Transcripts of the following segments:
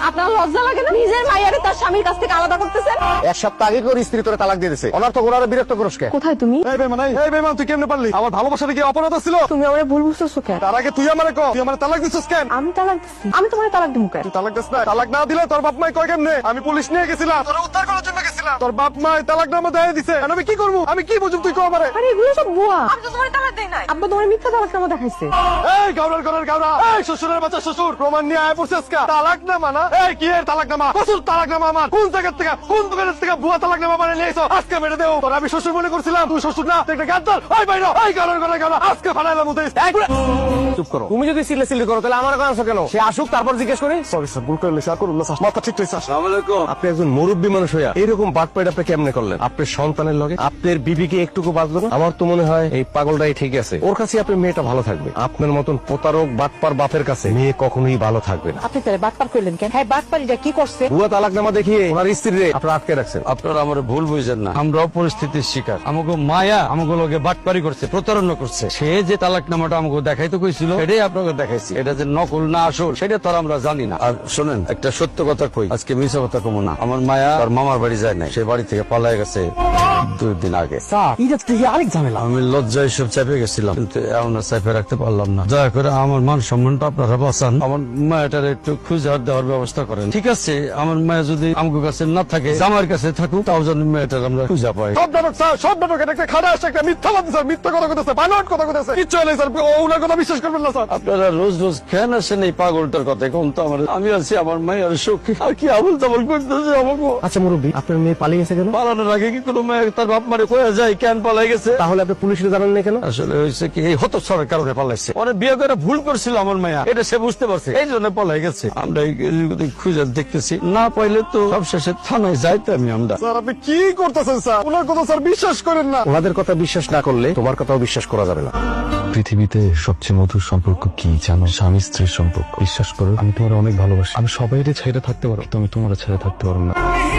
আপনার লজ্জা লাগে না? নিজের মাইয়ারে তার স্বামীর কাছ থেকে আলাদা করতেছেন। এক সপ্তাহ আগে করে স্ত্রী তোরে তালাক দিয়ে দিছে, অনার্থ ওনারে বিরক্ত করিস কেন? কোথায় তুমি? এই বেমান তুই কেমনে পারলি? আমার ভালোবাসাটা কি অপরাধ ছিল? তুমি আমারে ভুল বুঝতেছো কেন? তার আগে তুই আমারে কও, তুই আমারে তালাক দিছিস কেন? আমি তালাক দিছি? আমি তোমারে তালাক দিমু কেন? তুই তালাক দিস না? তালাক না দিলে তোর বাপ মাই কয় কেমনে? আমি পুলিশ নিয়ে গেছিলাম, তোরে উদ্ধার করার জন্য গেছিলাম। তোর বাপ মাই তালাক নামা দিয়ে দিছে, এখন আমি কি করব? আমি কি বুঝুম তুই কও আমারে? আরে এগুলো সব ভুয়া। আমি তো তোমারে তালাক দেই নাই। আব্বা তোমারে মিথ্যা তালাক নামা দেখাইছে। এই গাওরার গাওরা, এই শ্বশুরের বাচ্চা শ্বশুর, প্রমাণ নিয়ে আয় পড়ছিস কা? তালাক নামা না? এই কি এর তালাক নামা? কসুর তালাক নামা আমার? কোন জায়গা থেকে, কোন দোকান থেকে ভুয়া তালাক নামা বানিয়ে নিয়ে আইছো? আজকে মেরে দেও। তোর আমি শ্বশুর মনে করছিলাম, তুই শ্বশুর না, তুই একটা গাদ্দার। এই বাইরে, এই গাওরার গাওরা, আজকে ফাড়াইলাম ওদের। চুপ করো। তুমি যদি সিলে করো তাহলে আমার কাছে কেন? সে আসুক তারপর জিজ্ঞেস করি। সরি স্যার, ভুল করে লেছি, আর করুন না স্যার, মাথা ঠিক হইছে। আসসালামু আলাইকুম। আপনি একজন মুরব্বী মানুষ হইয়া এরকম বাটপাইট আপনি কেমনে করলেন? আপনার সন্তানের লগে আপনার বিবিকে একটুকু বাঁচলো না? আমার তো মনে হয় এই পাগলটাই ঠিক আছে, ওর কাছে আপনার মেয়েটা ভালো থাকবে। আপনার মতন প্রতারক বাটপার বাপের কাছে মেয়ে কখনোই ভালো থাকবে না। আপনি তাহলে বাটপার কইলেন কেন? হ্যাঁ, বাটপারিটা কি করছে? ভুয়া তালাক নামা দেখিয়ে ওনার স্ত্রীরে আপনারা আটকে রাখছেন। আপনারা আমার ভুল বুঝেন না, আমরাও পরিস্থিতির শিকার। আমাকে মায়া আমাকে লোকে বাটপারি করছে, প্রতারণা করছে। সে যে তালাকনামাটা আমাকে দেখাইতে কইছিল সেটাই আপনাকে দেখাইছি। এটা যে নকল না আসল সেটা তো আর আমরা জানি না। আর শোনেন, একটা সত্য কথা কই, আজকে মিছা কথা কমো না। আমার মায়া তার মামার বাড়ি যায় নাই, সে বাড়ি থেকে পালায় গেছে 2 দিন আগে। আরেক ঝামেলা। আমি লজ্জায় সব চেপে গেছিলাম, কিন্তু এমন চেপে রাখতে পারলাম না। দয়া করে আমার মান সম্মানটা আপনারা বাঁচান, আমার মায়াটার একটু খুঁজে দেওয়ার ব্যবস্থা করেন। ঠিক আছে, আমার মায়া যদি আমার কাছে না থাকে, আমার কাছে থাকুক, তাও যেন মায়াটার আমরা খুঁজে পাই। সব নাটক স্যার, সব নাটক। এটা একটা খারাপ, একটা মিথ্যা বাদ স্যার, মিথ্যা কথা কইতেছে, বানোয়াট কথা কইতেছে। কিচ্ছু হয়নি স্যার, ওনার কথা বিশ্বাস করবেন না স্যার। আপনারা রোজ রোজ কেন আসেন এই পাগলটার কথা? কোন তো আমার, আমি আছি আমার মায়ের সুখী, আর কি আবুল তাবুল করতেছে আমাকে। আচ্ছা মুরব্বী, আপনার মেয়ে পালিয়ে গেছে কেন? পালানোর আগে কি কোনো মেয়ে তার বাপ মারে কয়ে যায় কেন পালাই গেছে? তাহলে আপনি পুলিশে জানান না কেন? আসলে হয়েছে কি, এই হতচ্ছাড়ার কারণে পালাইছে। অনেক বিয়ে করে ভুল করছিল আমার মায়া, এটা সে বুঝতে পারছে, এই জন্য পালাই গেছে। আমরা খুঁজে দেখতেছি, না পাইলে তো সব শেষে থানায় যাইতামই আমরা। স্যার আপনি কি করতেছেন স্যার? ওনার কথা স্যার বিশ্বাস করেন না। ওনাদের কথা বিশ্বাস না করলে তোমার কথাও বিশ্বাস করা যাবে না। পৃথিবীতে সবচেয়ে মধুর সম্পর্ক কি জানো? স্বামী স্ত্রীর সম্পর্ক। বিশ্বাস করো, আমি তোমার অনেক ভালোবাসি। আমি সবাইকে ছেড়ে থাকতে পারো, তুমি তোমার ছেড়ে থাকতে পারো না।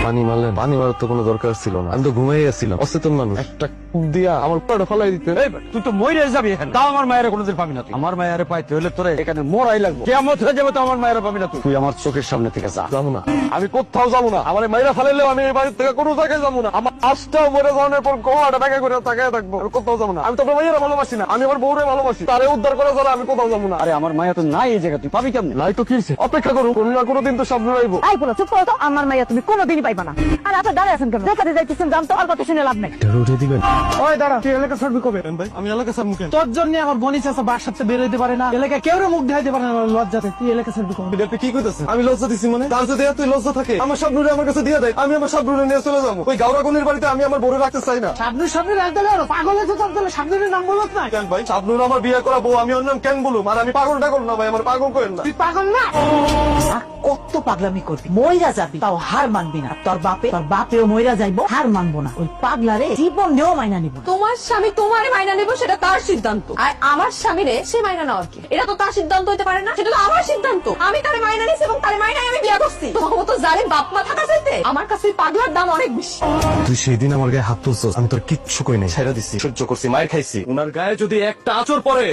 পানি মারলেন, পানি মারার তো কোনো দরকার ছিল না। আমি তো ঘুমাই গেছিলাম, অচেতন মানুষ। একটা কুপ দিয়া আমার পাটা ফালাই দিতে। তুই তো মরে যাবি এখানে, তাও আমার মায়ের কোনোদিন পাবি না তুই। আমার মায়ের পাইতে হলে তোরে এখানে মরাই লাগবে, কেমন হয়ে যাবে তো আমার মায়ের পাবি না তুই। তুই আমার চোখের সামনে থেকে যা। যাবো না, আমি কোথাও যাবো না। আমার মাইরা ফালাইলেও আমি এই বাড়ির থেকে কোনো জায়গায় যাবো না। আমার আজটাও মরে যাওয়ার পর গোলাটা ব্যাগে করে তাকায় থাকবো, আমি কোথাও যাবো না। আমি তো আপনার মাইয়ারা ভালোবাসি না, আমি আমার বউরে ভালোবাসি। তারে উদ্ধার করে ছাড়া আমি কোথাও যাবো না। আরে আমার মায়া তো নাই এই জায়গা, তুই পাবি কেমন? নাই তো কিরছে, অপেক্ষা করুন, কোনো না কোনো দিন তো সামনে আইবো। আই বলো, চুপ করো তো। আমার মাইয়া তুমি কোনোদিনই পাইবা না। আর আপনি দাঁড়িয়ে আছেন কেন? দেখাতে যাইতেছেন, জান তো আর কথা শুনে লাভ নাই। এটা উঠে দিবেন। ওই দাঁড়া, তুই এলাকা ছাড়বি কবে? ভাই আমি এলাকা ছাড়বো কেন? তোর জন্য আমার বনি চাচা বাসাতে বের হইতে পারে না, এলাকায় কেউ মুখ দেখাইতে পারে না লজ্জাতে। তুই এলাকা ছাড়বি কখন? এটা তুই কি করতেছিস? আমি লজ্জা দিছি মানে? তার যদি তুই লজ্জা থাকে আমার শাবনুরে আমার কাছে দিয়ে দেয়, আমি আমার শাবনুরে নিয়ে চলে যাবো। ওই গাওরাগুনির বাড়িতে আমি আমার বউরে রাখতে চাই না। সামনে রাখতে পারো, পাগল হয়েছে তোর তাহলে সামনের নাম বলত না কেন ভাই? শাবনুর আমার বিয়ে করা বউ, আমি ওর নাম কেন বলুম? আর আমি পাগল টাগল না ভাই, আমার পাগল করেন না। তুই পাগল না। কত পাগলামি করবি, মইরা যাবি তাও হার মানবি না। তোর বাপেও মইরা যাইবো, হার মানবো না। ওই পাগলারে জীবন নেও মাইনা নিব। তোমার স্বামী তোমারে মাইনা নেবো সেটা তার সিদ্ধান্ত, আর আমার স্বামীরে সে মাইনা নেওয়ার কি? এটা তো তার সিদ্ধান্ত হইতে পারে না, সেটা তো আমার সিদ্ধান্ত। আমি তারে মাইনা নিছি এবং তারে মাইনায় আমি বিয়ে করছি। তোমার মতো জালেম বাপ মা থাকা চাইতে আমার কাছে পাগলার দাম অনেক বেশি। তুই সেই দিন আমার গায়ে হাত তুলছস, আমি তোর কিচ্ছু কই নাই, ছেড়ে দিছি, সহ্য করছি, মায়ের খাইছি। উনার গায়ে যদি একটা আঁচড় পড়ে